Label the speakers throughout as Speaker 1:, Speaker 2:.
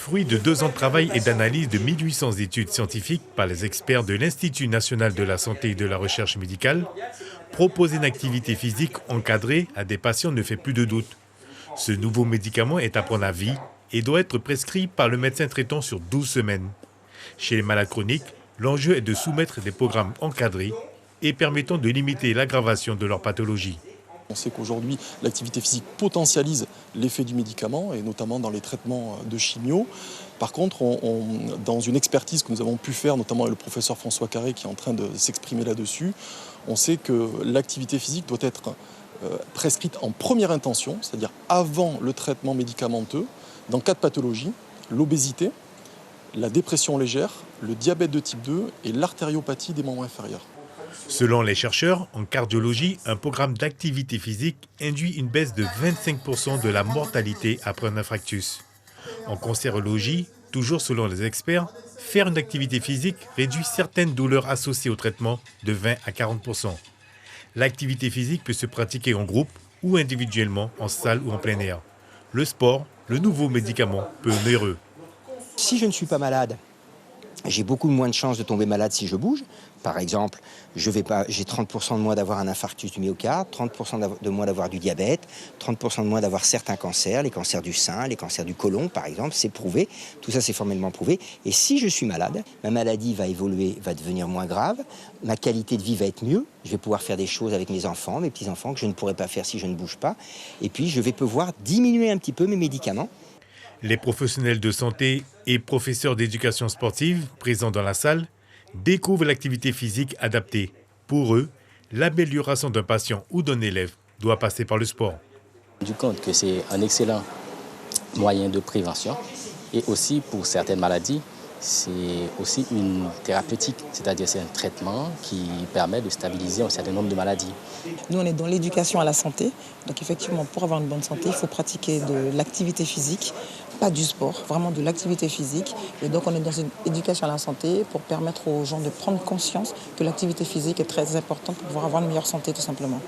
Speaker 1: Fruit de 2 ans de travail et d'analyse de 1800 études scientifiques par les experts de l'Institut national de la santé et de la recherche médicale, proposer une activité physique encadrée à des patients ne fait plus de doute. Ce nouveau médicament est à prendre à vie et doit être prescrit par le médecin traitant sur 12 semaines. Chez les malades chroniques, l'enjeu est de soumettre des programmes encadrés et permettant de limiter l'aggravation de leur pathologie.
Speaker 2: On sait qu'aujourd'hui, l'activité physique potentialise l'effet du médicament, et notamment dans les traitements de chimio. Par contre, dans une expertise que nous avons pu faire, notamment avec le professeur François Carré qui est en train de s'exprimer là-dessus, on sait que l'activité physique doit être prescrite en première intention, c'est-à-dire avant le traitement médicamenteux, dans 4 pathologies: l'obésité, la dépression légère, le diabète de type 2 et l'artériopathie des membres inférieurs.
Speaker 1: Selon les chercheurs, en cardiologie, un programme d'activité physique induit une baisse de 25% de la mortalité après un infarctus. En cancérologie, toujours selon les experts, faire une activité physique réduit certaines douleurs associées au traitement de 20 à 40%. L'activité physique peut se pratiquer en groupe ou individuellement en salle ou en plein air. Le sport, le nouveau médicament peu onéreux.
Speaker 3: Si je ne suis pas malade, j'ai beaucoup moins de chances de tomber malade si je bouge. Par exemple, j'ai 30% de moins d'avoir un infarctus du myocarde, 30% de moins d'avoir du diabète, 30% de moins d'avoir certains cancers, les cancers du sein, les cancers du côlon, par exemple, c'est prouvé. Tout ça, c'est formellement prouvé. Et si je suis malade, ma maladie va évoluer, va devenir moins grave, ma qualité de vie va être mieux, je vais pouvoir faire des choses avec mes enfants, mes petits-enfants, que je ne pourrais pas faire si je ne bouge pas. Et puis, je vais pouvoir diminuer un petit peu mes médicaments.
Speaker 1: Les professionnels de santé et professeurs d'éducation sportive présents dans la salle découvrent l'activité physique adaptée. Pour eux, l'amélioration d'un patient ou d'un élève doit passer par le sport.
Speaker 4: Du compte que c'est un excellent moyen de prévention et aussi pour certaines maladies, c'est aussi une thérapeutique, c'est-à-dire c'est un traitement qui permet de stabiliser un certain nombre de maladies.
Speaker 5: Nous, on est dans l'éducation à la santé. Donc effectivement, pour avoir une bonne santé, il faut pratiquer de l'activité physique, pas du sport, vraiment de l'activité physique. Et donc on est dans une éducation à la santé pour permettre aux gens de prendre conscience que l'activité physique est très importante pour pouvoir avoir une meilleure santé tout simplement.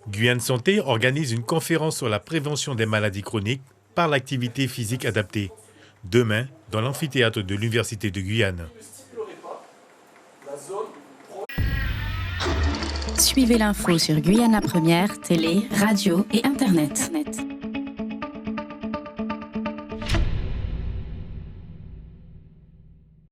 Speaker 1: Guyane Santé organise une conférence sur la prévention des maladies chroniques par l'activité physique adaptée. Demain, dans l'amphithéâtre de l'Université de Guyane.
Speaker 6: Suivez l'info sur Guyane la Première, télé, radio et Internet.